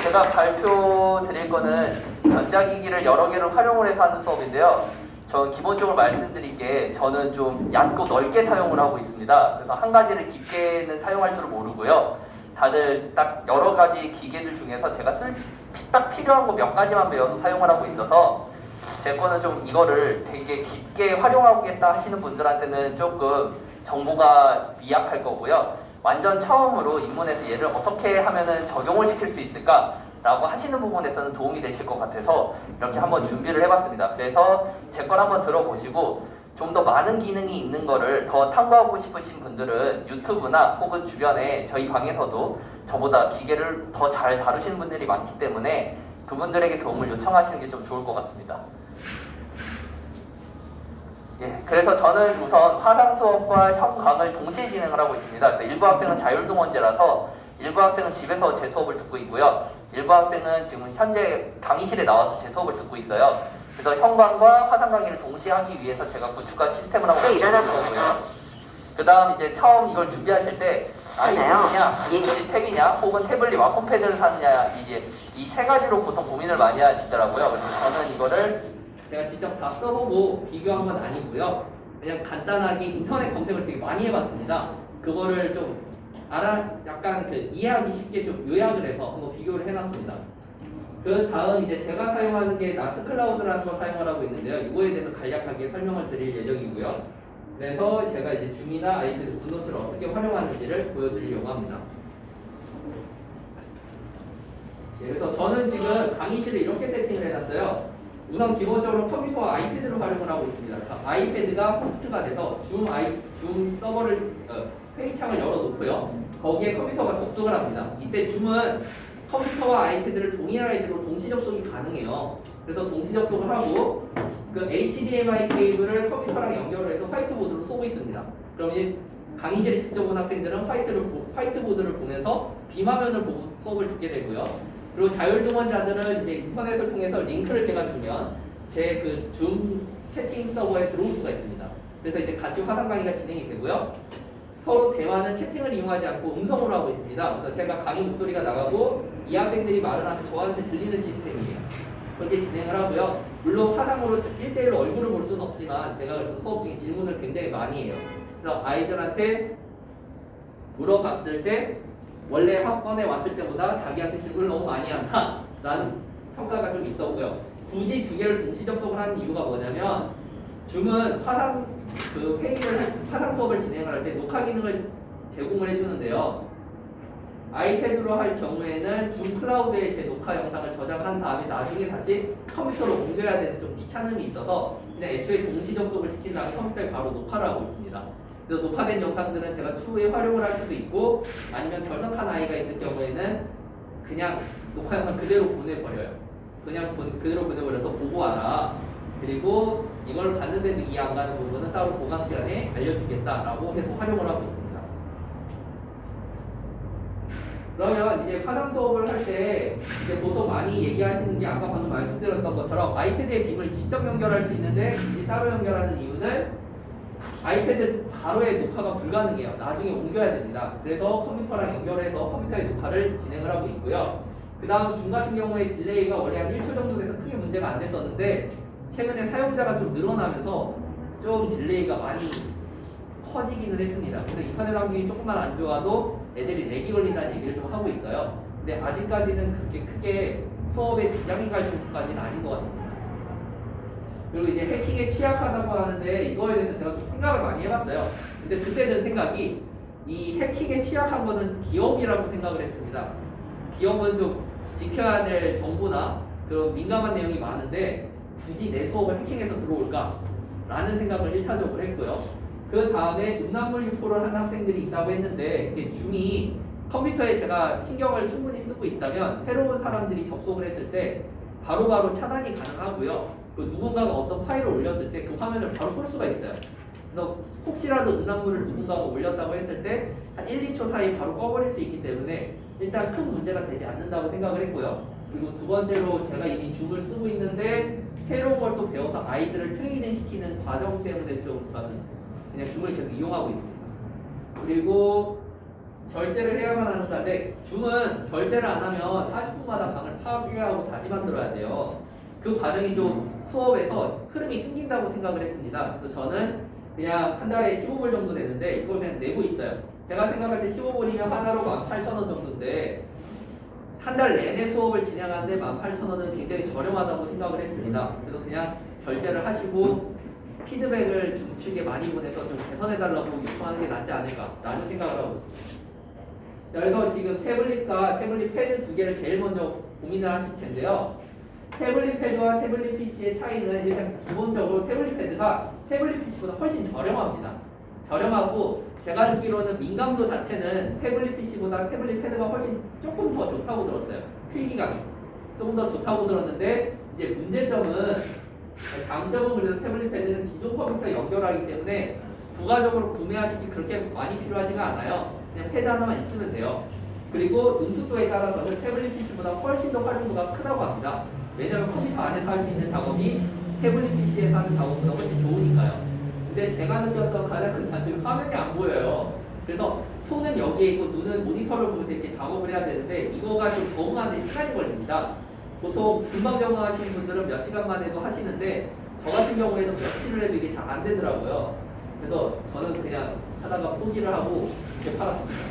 제가 발표 드릴 거는 전자기기를 여러 개를 활용을 해서 하는 수업인데요. 저 기본적으로 말씀드릴 게 저는 좀 얇고 넓게 사용을 하고 있습니다. 그래서 한 가지를 깊게는 사용할 줄 모르고요. 다들 딱 여러 가지 기계들 중에서 제가 딱 필요한 거 몇 가지만 배워서 사용을 하고 있어서 제 거는 좀 이거를 되게 깊게 활용하겠다 하시는 분들한테는 조금 정보가 미약할 거고요. 완전 처음으로 입문해서 얘를 어떻게 하면은 적용을 시킬 수 있을까? 라고 하시는 부분에서는 도움이 되실 것 같아서 이렇게 한번 준비를 해봤습니다. 그래서 제 걸 한번 들어보시고 좀 더 많은 기능이 있는 거를 더 탐구하고 싶으신 분들은 유튜브나 혹은 주변에 저희 방에서도 저보다 기계를 더 잘 다루시는 분들이 많기 때문에 그분들에게 도움을 요청하시는 게 좀 좋을 것 같습니다. 예, 그래서 저는 우선 화상 수업과 현강을 동시에 진행을 하고 있습니다. 그래서 일부 학생은 자율동원제라서 일부 학생은 집에서 제 수업을 듣고 있고요. 일부 학생은 지금 현재 강의실에 나와서 제 수업을 듣고 있어요. 그래서 현강과 화상 강의를 동시에 하기 위해서 제가 구축한 시스템을 하고 있는 거고요. 그 다음 이제 처음 이걸 준비하실 때 아이패드냐, 탭이냐, 혹은 태블릿 와폰패드를 사느냐 이제 이 세 가지로 보통 고민을 많이 하시더라고요. 그래서 저는 이거를 제가 직접 다 써보고 비교한 건 아니고요. 그냥 간단하게 인터넷 검색을 되게 많이 해봤습니다. 그거를 좀 약간 이해하기 쉽게 좀 요약을 해서 한번 비교를 해놨습니다. 그 다음 이제 제가 사용하는 게 나스클라우드라는 걸 사용을 하고 있는데요. 이거에 대해서 간략하게 설명을 드릴 예정이고요. 그래서 제가 이제 줌이나 아이패드 굿노트를 어떻게 활용하는지를 보여드리려고 합니다. 그래서 저는 지금 강의실을 이렇게 세팅을 해놨어요. 우선 기본적으로 컴퓨터와 아이패드를 활용을 하고 있습니다. 아이패드가 호스트가 돼서 줌 서버를 회의창을 열어놓고요. 거기에 컴퓨터가 접속을 합니다. 이때 줌은 컴퓨터와 아이패드를 동일한 아이디로 동시 접속이 가능해요. 그래서 동시 접속을 하고 그 HDMI 케이블을 컴퓨터랑 연결을 해서 화이트보드로 쏘고 있습니다. 그럼 이제 강의실에 직접 온 학생들은 화이트보드를 보면서 빔화면을 보고 수업을 듣게 되고요. 그리고 자율동원자들은 이제 인터넷을 통해서 링크를 제가 주면 제 그 줌 채팅 서버에 들어올 수가 있습니다. 그래서 이제 같이 화상 강의가 진행이 되고요. 서로 대화는 채팅을 이용하지 않고 음성으로 하고 있습니다. 그래서 제가 강의 목소리가 나가고 이 학생들이 말을 하면 저한테 들리는 시스템이에요. 그렇게 진행을 하고요. 물론 화상으로 1대1로 얼굴을 볼 수는 없지만 제가 그래서 수업 중에 질문을 굉장히 많이 해요. 그래서 아이들한테 물어봤을 때 원래 학번에 왔을 때보다 자기한테 질문을 너무 많이 한다 라는 평가가 좀 있었고요. 굳이 두 개를 동시 접속을 하는 이유가 뭐냐면 줌은 화상 수업을 진행을 할 때 녹화 기능을 제공을 해주는데요. 아이패드로 할 경우에는 줌 클라우드에 제 녹화 영상을 저장한 다음에 나중에 다시 컴퓨터로 옮겨야 되는 좀 귀찮음이 있어서 그냥 애초에 동시 접속을 시킨 다음에 컴퓨터에 바로 녹화를 하고 있습니다. 그래서 녹화된 영상들은 제가 추후에 활용을 할 수도 있고 아니면 결석한 아이가 있을 경우에는 그냥 녹화 영상 그대로 보내버려요. 그대로 보내버려서 보고 와라. 그리고 이걸 봤는데도 이해 안 가는 부분은 따로 보강 시간에 알려주겠다라고 해서 활용을 하고 있습니다. 그러면 이제 화상 수업을 할 때 보통 많이 얘기하시는 게 아까 방금 말씀드렸던 것처럼 아이패드에 빔을 직접 연결할 수 있는데 굳이 따로 연결하는 이유는 아이패드 바로의 녹화가 불가능해요. 나중에 옮겨야 됩니다. 그래서 컴퓨터랑 연결해서 컴퓨터의 녹화를 진행을 하고 있고요. 그 다음 줌 같은 경우에 딜레이가 원래 한 1초 정도 돼서 크게 문제가 안 됐었는데 최근에 사용자가 좀 늘어나면서 좀 딜레이가 많이 커지기는 했습니다. 그래서 인터넷 환경이 조금만 안 좋아도 애들이 렉이 걸린다는 얘기를 좀 하고 있어요. 근데 아직까지는 그렇게 크게 수업에 지장이 갈 정도까지는 아닌 것 같습니다. 그리고 이제 해킹에 취약하다고 하는데 이거에 대해서 제가 좀 생각을 많이 해봤어요. 근데 그때 든 생각이 이 해킹에 취약한 거는 기업이라고 생각을 했습니다. 기업은 좀 지켜야 될 정보나 그런 민감한 내용이 많은데 굳이 내 수업을 해킹해서 들어올까? 라는 생각을 1차적으로 했고요. 그 다음에 음란물 유포를 하는 학생들이 있다고 했는데 이게 줌이 컴퓨터에 제가 신경을 충분히 쓰고 있다면 새로운 사람들이 접속을 했을 때 바로바로 차단이 가능하고요. 누군가가 어떤 파일을 올렸을 때 그 화면을 바로 볼 수가 있어요. 그래서 혹시라도 음란물을 누군가가 올렸다고 했을 때 한 1, 2초 사이 바로 꺼버릴 수 있기 때문에 일단 큰 문제가 되지 않는다고 생각을 했고요. 그리고 두 번째로 제가 이미 줌을 쓰고 있는데 새로운 걸 또 배워서 아이들을 트레이닝 시키는 과정 때문에 좀 저는 그냥 줌을 계속 이용하고 있습니다. 그리고 결제를 해야만 하는 건데 줌은 결제를 안 하면 40분마다 방을 파괴하고 다시 만들어야 돼요. 그 과정이 좀 수업에서 흐름이 끊긴다고 생각을 했습니다. 그래서 저는 그냥 한 달에 15불 정도 내는데 이걸 그냥 내고 있어요. 제가 생각할 때 15불이면 하나로 18,000원 정도인데 한 달 내내 수업을 진행하는데 18,000원은 굉장히 저렴하다고 생각을 했습니다. 그래서 그냥 결제를 하시고 피드백을 중 측에 많이 보내서 좀 개선해달라고 요청하는 게 낫지 않을까라는 생각을 하고 있습니다. 자, 그래서 지금 태블릿과 태블릿 패드 두 개를 제일 먼저 고민을 하실 텐데요. 태블릿 패드와 태블릿 PC의 차이는 일단 기본적으로 태블릿 패드가 태블릿 PC보다 훨씬 저렴합니다. 저렴하고 제가 듣기로는 민감도 자체는 태블릿 PC보다 태블릿 패드가 훨씬 조금 더 좋다고 들었어요. 필기감이 조금 더 좋다고 들었는데 이제 문제점은 장점은 그래서 태블릿 패드는 기존 컴퓨터 연결하기 때문에 부가적으로 구매하실 게 그렇게 많이 필요하지가 않아요. 그냥 패드 하나만 있으면 돼요. 그리고 능숙도에 따라서는 태블릿 PC보다 훨씬 더 활용도가 크다고 합니다. 왜냐하면 컴퓨터 안에서 할 수 있는 작업이 태블릿 PC에서 하는 작업보다 훨씬 좋으니까요. 근데 제가 느꼈던 가장 큰 단점이 화면이 안 보여요. 그래서 손은 여기에 있고 눈은 모니터를 보면서 이렇게 작업을 해야 되는데 이거가 좀 적응하는데 시간이 걸립니다. 보통 금방 적응하시는 분들은 몇 시간 만에도 하시는데 저 같은 경우에는 며칠을 해도 이게 잘 안 되더라고요. 그래서 저는 그냥 하다가 포기를 하고 이렇게 팔았습니다.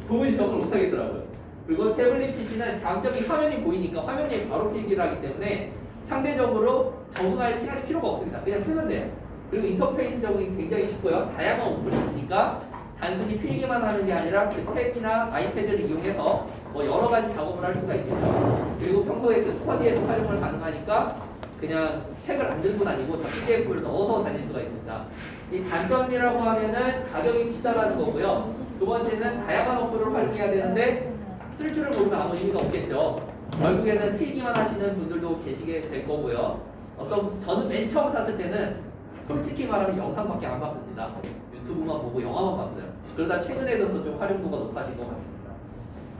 도무지 적응을 못 하겠더라고요. 그리고 태블릿 PC는 장점이 화면이 보이니까 화면이 바로 필기를 하기 때문에 상대적으로 적응할 시간이 필요가 없습니다. 그냥 쓰면 돼요. 그리고 인터페이스 적응이 굉장히 쉽고요. 다양한 어플이 있으니까 단순히 필기만 하는 게 아니라 그 탭이나 아이패드를 이용해서 뭐 여러 가지 작업을 할 수가 있겠죠. 그리고 평소에 그 스터디에도 활용을 가능하니까 그냥 책을 안 들고 다니고 다 PDF를 넣어서 다닐 수가 있습니다. 이 단점이라고 하면은 가격이 비싸다는 거고요. 두 번째는 다양한 어플을 활용해야 되는데 쓸 줄을 모르면 아무 의미가 없겠죠. 결국에는 필기만 하시는 분들도 계시게 될 거고요. 저는 맨 처음 샀을 때는 솔직히 말하면 영상밖에 안 봤습니다. 유튜브만 보고 영화만 봤어요. 그러다 최근에 들어서 좀 활용도가 높아진 것 같습니다.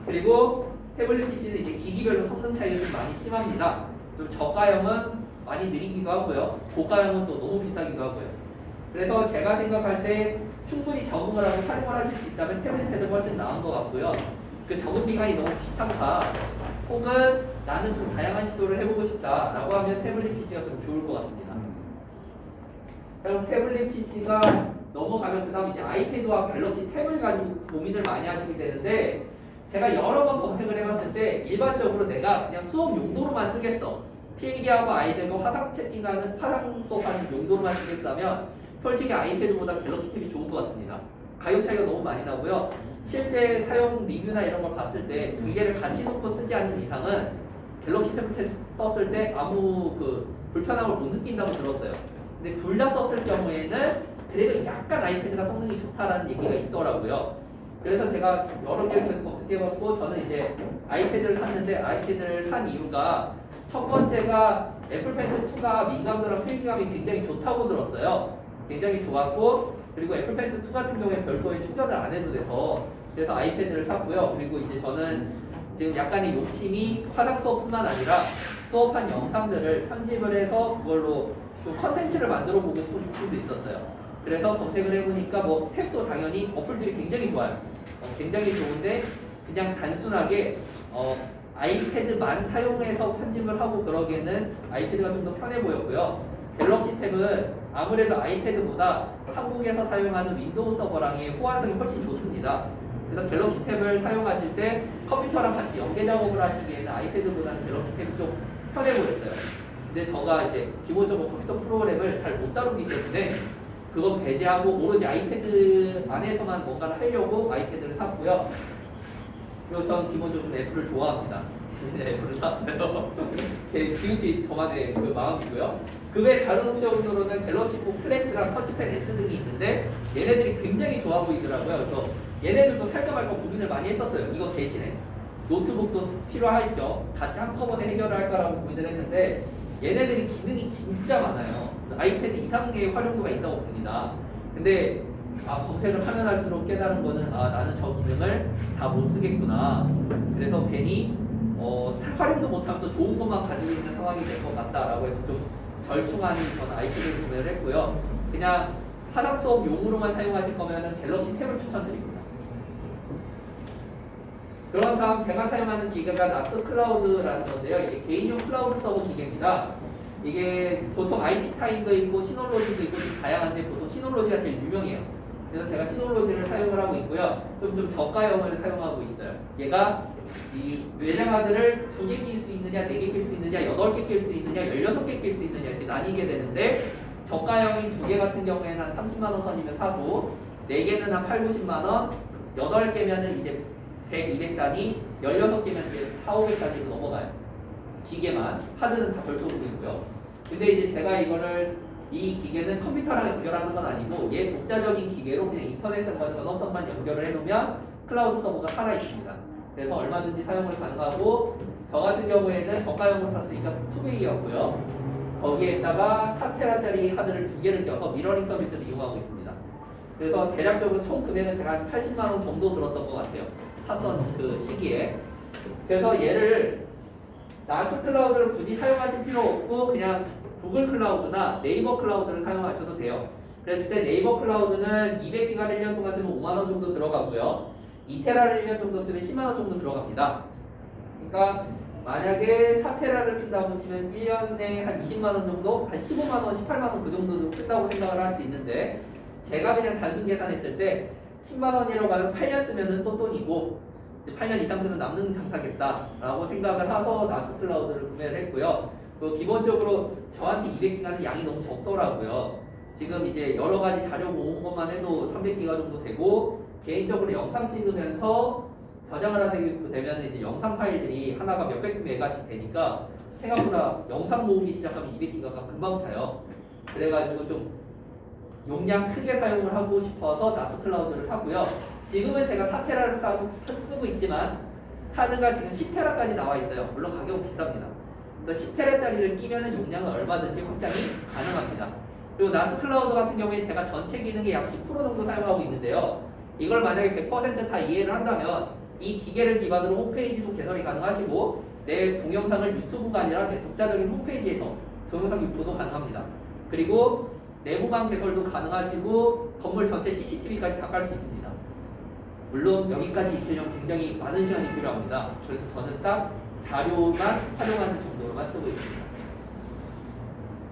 그리고 태블릿 PC는 이제 기기별로 성능 차이가 좀 많이 심합니다. 좀 저가형은 많이 느리기도 하고요. 고가형은 또 너무 비싸기도 하고요. 그래서 제가 생각할 때 충분히 적응을 하고 활용을 하실 수 있다면 태블릿 패드가 훨씬 나은 것 같고요. 그 적응 기간이 너무 귀찮다. 혹은 나는 좀 다양한 시도를 해보고 싶다라고 하면 태블릿 PC가 좀 좋을 것 같습니다. 그럼 태블릿 PC가 넘어가면 그 다음 이제 아이패드와 갤럭시 탭을 가지고 고민을 많이 하시게 되는데 제가 여러 번 검색을 해봤을 때 일반적으로 내가 그냥 수업 용도로만 쓰겠어. 필기하고 아이들과 화상 채팅하는 화상 수업하는 용도로만 쓰겠다면 솔직히 아이패드보다 갤럭시 탭이 좋은 것 같습니다. 가격 차이가 너무 많이 나고요. 실제 사용 리뷰나 이런 걸 봤을 때 두 개를 같이 놓고 쓰지 않는 이상은 갤럭시 탭을 썼을 때 아무 그 불편함을 못 느낀다고 들었어요. 근데 둘 다 썼을 경우에는 그래도 약간 아이패드가 성능이 좋다라는 얘기가 있더라고요. 그래서 제가 여러 개를 계속 검색해봤고 저는 이제 아이패드를 샀는데 아이패드를 산 이유가 첫 번째가 애플 펜슬 2가 민감도랑 필기감이 굉장히 좋다고 들었어요. 굉장히 좋았고 그리고 애플 펜슬 2 같은 경우에 별도의 충전을 안 해도 돼서 그래서 아이패드를 샀고요. 그리고 이제 저는 지금 약간의 욕심이 화상 수업뿐만 아니라 수업한 영상들을 편집을 해서 그걸로 좀 컨텐츠를 만들어 보고 싶은 욕심도 있었어요. 그래서 검색을 해보니까 뭐 탭도 당연히 어플들이 굉장히 좋아요. 굉장히 좋은데 그냥 단순하게 아이패드만 사용해서 편집을 하고 그러기에는 아이패드가 좀 더 편해 보였고요. 갤럭시 탭은 아무래도 아이패드보다 한국에서 사용하는 윈도우 서버랑의 호환성이 훨씬 좋습니다. 그래서 갤럭시 탭을 사용하실 때 컴퓨터랑 같이 연계 작업을 하시기에는 아이패드보다는 갤럭시 탭이 좀 편해 보였어요. 근데 제가 이제 기본적으로 컴퓨터 프로그램을 잘 못 다루기 때문에 그건 배제하고 오로지 아이패드 안에서만 뭔가를 하려고 아이패드를 샀고요. 그리고 저는 기본적으로 애플을 좋아합니다. 애플을 샀어요. 지금까지 저만의 그 마음이고요. 그 외 다른 옵션으로는 갤럭시 4 플렉스랑 터치펜 S 등이 있는데 얘네들이 굉장히 좋아 보이더라고요. 그래서 얘네들도 살까 말까 고민을 많이 했었어요. 이거 대신에 노트북도 필요할 겸 같이 한꺼번에 해결을 할까라고 고민을 했는데 얘네들이 기능이 진짜 많아요. 아이패드 이상의 활용도가 있다고 봅니다. 근데 검색을 하면 할수록 깨달은 거는 나는 저 기능을 다 못 쓰겠구나. 그래서 괜히 활용도 못하면서 좋은 것만 가지고 있는 상황이 될 것 같다라고 해서 좀 절충하니 저는 아이패드를 구매를 했고요. 그냥 화상 수업 용으로만 사용하실 거면은 갤럭시 탭을 추천드립니다. 그런 다음 제가 사용하는 기계가 나스 클라우드라는 건데요. 이게 개인용 클라우드 서버 기계입니다. 이게 보통 IP 타임도 있고 시놀로지도 있고 좀 다양한데 보통 시놀로지가 제일 유명해요. 그래서 제가 시놀로지를 사용을 하고 있고요. 좀 저가형을 사용하고 있어요. 얘가 이 외장하드를 2개 낄 수 있느냐, 4개 낄 수 있느냐, 8개 낄 수 있느냐, 16개 낄 수 있느냐 이렇게 나뉘게 되는데 저가형인 2개 같은 경우에는 한 30만 원 선이면 사고 4개는 한 8, 90만 원, 8개면은 이제 100, 200단위, 16개면 이제 4, 500단위로 넘어가요. 기계만. 하드는 다 별도로 있고요. 근데 이제 제가 이 기계는 컴퓨터랑 연결하는 건 아니고 얘 독자적인 기계로 그냥 인터넷과 전원선만 연결을 해놓으면 클라우드 서버가 살아 있습니다. 그래서 얼마든지 사용을 가능하고 저 같은 경우에는 저가용으로 샀으니까 2베이였고요. 거기에다가 4테라짜리 하드를 2개를 껴서 미러링 서비스를 이용하고 있습니다. 그래서 대략적으로 총 금액은 제가 한 80만 원 정도 들었던 것 같아요. 샀던 그 시기에. 그래서 얘를 나스 클라우드를 굳이 사용하실 필요 없고 그냥 구글 클라우드나 네이버 클라우드를 사용하셔도 돼요. 그랬을 때 네이버 클라우드는 200기가를 1년 동안 쓰면 5만 원 정도 들어가고요. 2테라를 1년 정도 쓰면 10만 원 정도 들어갑니다. 그러니까 만약에 4테라를 쓴다고 치면 1년에 한 20만 원 정도, 한 15만 원, 18만 원 그 정도 쓴다고 생각을 할 수 있는데 제가 그냥 단순 계산했을 때 10만 원이라고 하면 8년 쓰면은 또 돈이고 8년 이상 쓰면 남는 장사겠다라고 생각을 해서 나스 클라우드를 구매를 했고요. 기본적으로 저한테 200기가는 양이 너무 적더라고요. 지금 이제 여러 가지 자료 모은 것만 해도 300기가 정도 되고 개인적으로 영상 찍으면서 저장을 하게 되면 이제 영상 파일들이 하나가 몇백 메가씩 되니까 생각보다 영상 모으기 시작하면 200기가가 금방 차요. 그래가지고 좀 용량 크게 사용을 하고 싶어서 나스 클라우드를 사고요. 지금은 제가 4테라를 쓰고 있지만 하드가 지금 10테라까지 나와 있어요. 물론 가격은 비쌉니다. 그래서 10테라짜리를 끼면은 용량은 얼마든지 확장이 가능합니다. 그리고 나스 클라우드 같은 경우에 제가 전체 기능의 약 10% 정도 사용하고 있는데요. 이걸 만약에 100%다 이해를 한다면 이 기계를 기반으로 홈페이지도 개설이 가능하시고 내 동영상을 유튜브가 아니라 내 독자적인 홈페이지에서 동영상 유포도 가능합니다. 그리고 내부방 개설도 가능하시고 건물 전체 CCTV까지 다 깔 수 있습니다. 물론 여기까지 익히려면 굉장히 많은 시간이 필요합니다. 그래서 저는 딱 자료만 활용하는 정도로만 쓰고 있습니다.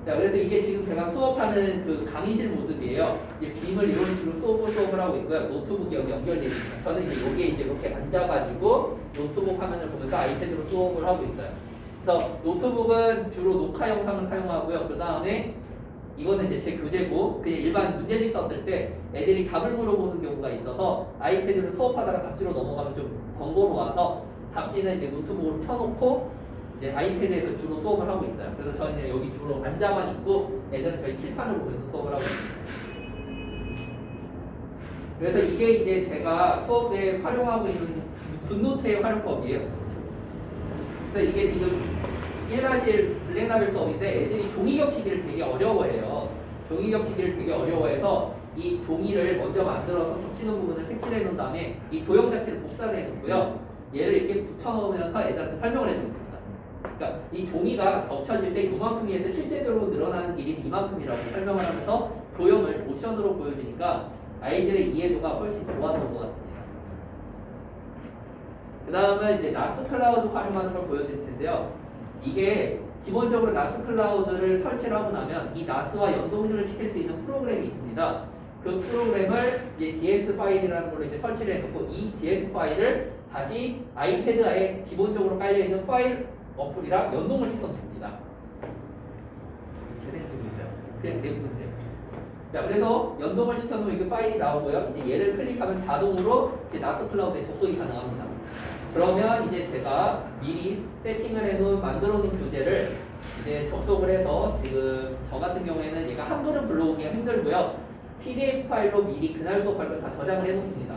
자, 그래서 이게 지금 제가 수업하는 그 강의실 모습이에요. 이제 빔을 이런 식으로 수업을 하고 있고요. 노트북이 여기 연결되어 있습니다. 저는 이제 여기에 이제 이렇게 앉아가지고 노트북 화면을 보면서 아이패드로 수업을 하고 있어요. 그래서 노트북은 주로 녹화 영상을 사용하고요. 그 다음에 이거는 이제 제 교재고 그냥 일반 문제집 썼을 때 애들이 답을 물어보는 경우가 있어서 아이패드를 수업하다가 답지로 넘어가면 좀 번거로워서 답지는 이제 노트북으로 켜놓고 이제 아이패드에서 주로 수업을 하고 있어요. 그래서 저는 이제 여기 주로 앉아만 있고 애들은 저희 칠판을 보면서 수업을 하고 있습니다. 그래서 이게 이제 제가 수업에 활용하고 있는 굿노트의 활용법이에요. 그래서 이게 지금 일반실 블랙라벨 수업인데 애들이 종이 겹치기를 되게 어려워해요. 종이 겹치기를 되게 어려워해서 이 종이를 먼저 만들어서 겹치는 부분을 색칠해 놓은 다음에 이 도형 자체를 복사를 해 놓고요. 얘를 이렇게 붙여놓으면서 애들한테 설명을 해 줍니다. 그러니까 이 종이가 겹쳐질 때 이만큼에서 실제적으로 늘어나는 길이는 이만큼이라고 설명을 하면서 도형을 모션으로 보여주니까 아이들의 이해도가 훨씬 좋았던 것 같습니다. 그 다음은 이제 나스 클라우드 활용하는 걸 보여드릴 텐데요. 이게 기본적으로 나스 클라우드를 설치를 하고 나면 이 나스와 연동을 시킬 수 있는 프로그램이 있습니다. 그 프로그램을 이제 DS 파일이라는 걸로 이제 설치를 해놓고 이 DS 파일을 다시 아이패드에 기본적으로 깔려있는 파일 어플이랑 연동을 시켜놓습니다. 제대로 되고 있어요. 그냥 내부면 돼요. 자, 그래서 연동을 시켜놓으면 이게 파일이 나오고요. 이제 얘를 클릭하면 자동으로 이제 나스 클라우드에 접속이 가능합니다. 그러면 이제 제가 미리 세팅을 해놓은 만들어놓은 교재를 이제 접속을 해서 지금 저 같은 경우에는 얘가 한글은 불러오기가 힘들고요. PDF 파일로 미리 그날 수업할 걸 다 저장을 해놓습니다.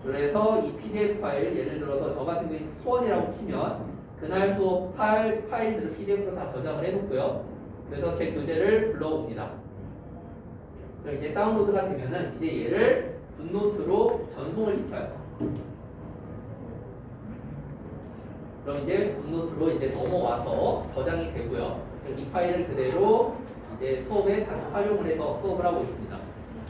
그래서 이 PDF 파일 예를 들어서 저 같은 경우에 수원이라고 치면 그날 수업 파일들을 PDF로 다 저장을 해놓고요. 그래서 제 교재를 불러옵니다. 그럼 이제 다운로드가 되면은 이제 얘를 굿노트로 전송을 시켜요. 그럼 이제 굿노트로 이제 넘어와서 저장이 되고요. 이 파일을 그대로 이제 수업에 다시 활용을 해서 수업을 하고 있습니다.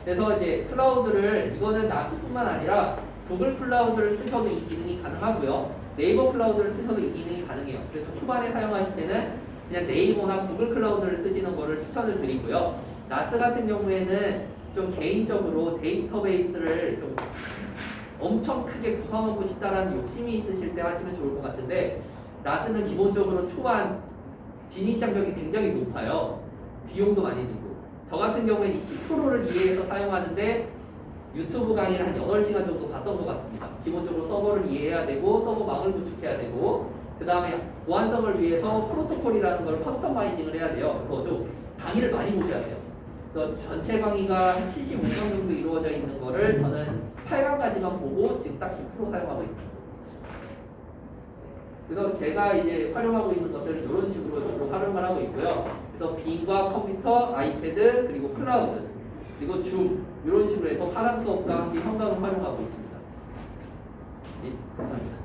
그래서 이제 클라우드를 이거는 나스뿐만 아니라 구글 클라우드를 쓰셔도 이 기능이 가능. 가능하고요. 네이버 클라우드를 쓰셔도 이 기능이 가능해요. 그래서 초반에 사용하실 때는 그냥 네이버나 구글 클라우드를 쓰시는 거를 추천을 드리고요. 나스 같은 경우에는 좀 개인적으로 데이터베이스를 좀 엄청 크게 구성하고 싶다라는 욕심이 있으실 때 하시면 좋을 것 같은데, 나스는 기본적으로 초반 진입 장벽이 굉장히 높아요. 비용도 많이 들고. 저 같은 경우에는 10%를 이해해서 사용하는데 유튜브 강의를 한 8시간 정도 봤던 것 같습니다. 기본적으로 서버를 이해해야 되고 서버망을 구축해야 되고, 그 다음에 보안성을 위해서 프로토콜이라는 걸 커스터마이징을 해야 돼요. 그래서 좀 강의를 많이 보셔야 돼요. 그래서 전체 강의가 한 75강 정도 이루어져 있는 거를 저는 8강까지만 보고 지금 딱 10% 사용하고 있습니다. 그래서 제가 이제 활용하고 있는 것들은 이런 식으로 주로 활용을 하고 있고요. 그래서 빙과 컴퓨터, 아이패드, 그리고 클라우드, 그리고 줌 이런 식으로 해서 화상 수업과 함께 현강을 활용하고 있습니다. 네, 감사합니다.